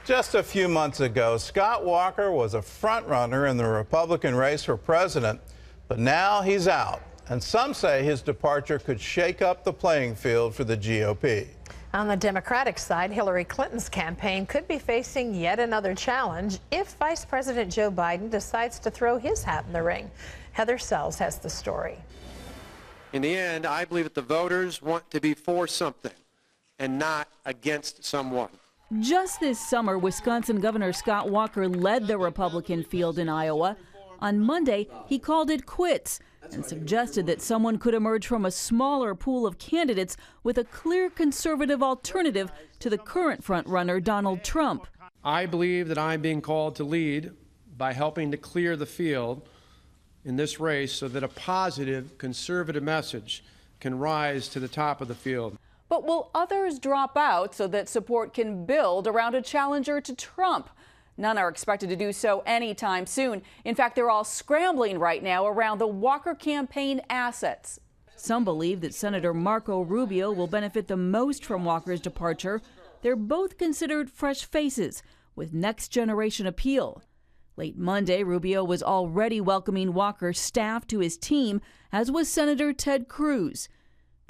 Just a few months ago, Scott Walker was a front-runner in the Republican race for president, but now he's out. And some say his departure could shake up the playing field for the GOP. On the Democratic side, Hillary Clinton's campaign could be facing yet another challenge if Vice President Joe Biden decides to throw his hat in the ring. Heather Sells has the story. In the end, I believe that the voters want to be for something and not against someone. Just this summer, Wisconsin Governor Scott Walker led the Republican field in Iowa. On Monday, he called it quits and suggested that someone could emerge from a smaller pool of candidates with a clear conservative alternative to the current frontrunner, Donald Trump. I believe that I'm being called to lead by helping to clear the field in this race so that a positive conservative message can rise to the top of the field. But will others drop out so that support can build around a challenger to Trump? None are expected to do so anytime soon. In fact, they're all scrambling right now around the Walker campaign assets. Some believe that Senator Marco Rubio will benefit the most from Walker's departure. They're both considered fresh faces with next-generation appeal. Late Monday, Rubio was already welcoming Walker's staff to his team, as was Senator Ted Cruz.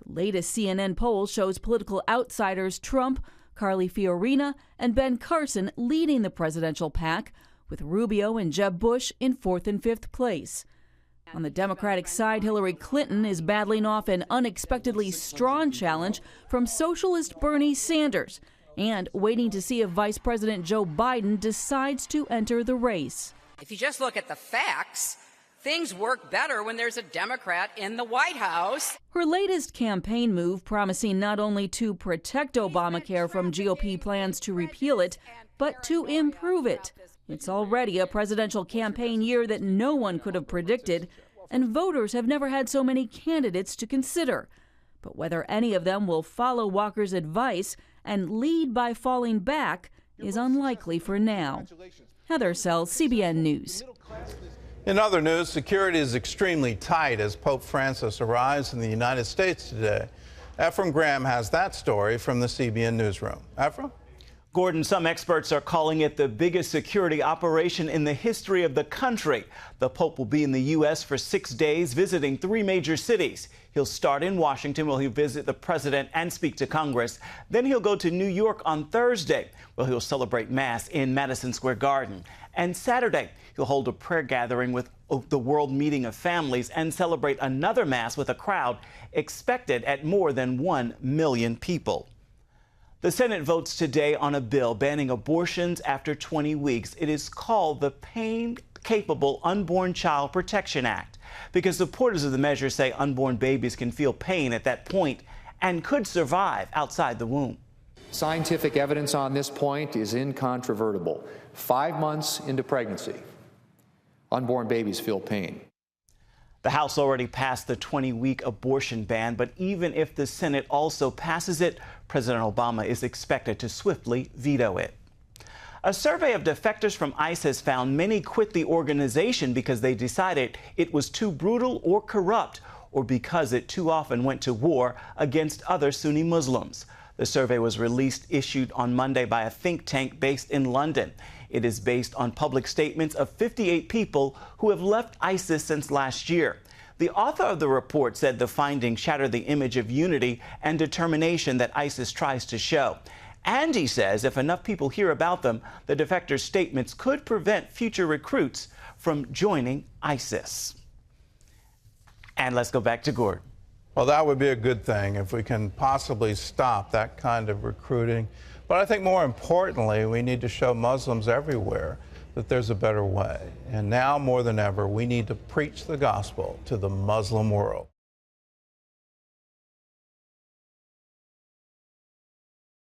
The latest CNN poll shows political outsiders Trump, Carly Fiorina, and Ben Carson leading the presidential pack, with Rubio and Jeb Bush in 4th and 5th place. On the Democratic side, Hillary Clinton is battling off an unexpectedly strong challenge from socialist Bernie Sanders and waiting to see if Vice President Joe Biden decides to enter the race. If you just look at the facts, things work better when there's a Democrat in the White House. Her latest campaign move promising not only to protect Obamacare from GOP plans to repeal it, but to improve it. It's already a presidential campaign year that no one could have predicted, and voters have never had so many candidates to consider. But whether any of them will follow Walker's advice and lead by falling back is unlikely for now. Heather Sells, CBN News. In other news, security is extremely tight as Pope Francis arrives in the United States today. Ephraim Graham has that story from the CBN newsroom. Ephraim? Gordon, some experts are calling it the biggest security operation in the history of the country. The Pope will be in the U.S. for 6 days, visiting 3 major cities. He'll start in Washington, where he'll visit the president and speak to Congress. Then he'll go to New York on Thursday, where he'll celebrate Mass in Madison Square Garden. And Saturday, he'll hold a prayer gathering with the World Meeting of Families and celebrate another Mass with a crowd expected at more than 1 million people. The Senate votes today on a bill banning abortions after 20 weeks. It is called the Pain-Capable Unborn Child Protection Act because supporters of the measure say unborn babies can feel pain at that point and could survive outside the womb. Scientific evidence on this point is incontrovertible. 5 months into pregnancy, unborn babies feel pain. The House already passed the 20-week abortion ban, but even if the Senate also passes it, President Obama is expected to swiftly veto it. A survey of defectors from ISIS found many quit the organization because they decided it was too brutal or corrupt, or because it too often went to war against other Sunni Muslims. The survey was issued on Monday by a think tank based in London. It is based on public statements of 58 people who have left ISIS since last year. The author of the report said the findings shatter the image of unity and determination that ISIS tries to show. And he says if enough people hear about them, the defectors' statements could prevent future recruits from joining ISIS. And let's go back to Gordon. Well, that would be a good thing if we can possibly stop that kind of recruiting. But I think more importantly, we need to show Muslims everywhere that there's a better way. And now more than ever, we need to preach the gospel to the Muslim world.